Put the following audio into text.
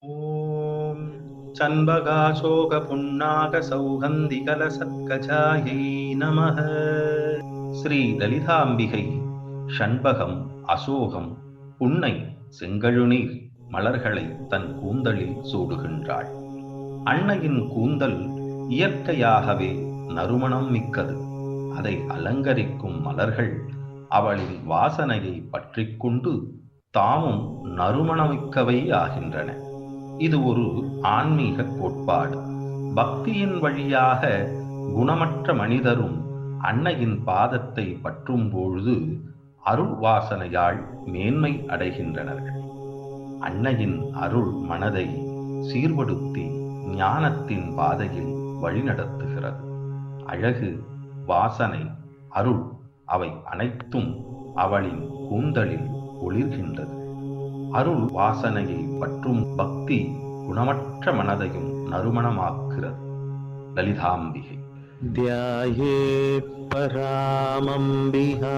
ஓம் சண்பகாசோக புன்னாக சௌகந்திகலசத்கஜாயை நமः. ஸ்ரீ லலிதாம்பிகை ஷண்பகம், அசோகம், புன்னை, செங்கழுநீர் மலர்களை தன் கூந்தலில் சூடுகின்றாள். அன்னையின் கூந்தல் இயற்கையாகவே நறுமணம் மிக்கது. அதை அலங்கரிக்கும் மலர்கள் அவளின் வாசனையை பற்றிக்கொண்டு தாமும் நறுமணமிக்கவை ஆகின்றன. இது ஒரு ஆன்மீக கோட்பாடு. பக்தியின் வழியாக குணமற்ற மனிதரும் அன்னையின் பாதத்தை பற்றும் பொழுது அருள் வாசனையால் மேன்மை அடைகின்றனர்கள். அன்னையின் அருள் மனதை சீர்படுத்தி ஞானத்தின் பாதையில் வழிநடத்துகிறது. அழகு, வாசனை, அருள் அவை அனைத்தும் அவளின் கூந்தலில் ஒளிர்கின்றது. அருள் வாசனையை பற்றும் பக்தி குணமற்ற மனதையும் நறுமணமாக்குகிறது. லலிதாம்பிகை. த்யாயே பராமம்பிகா.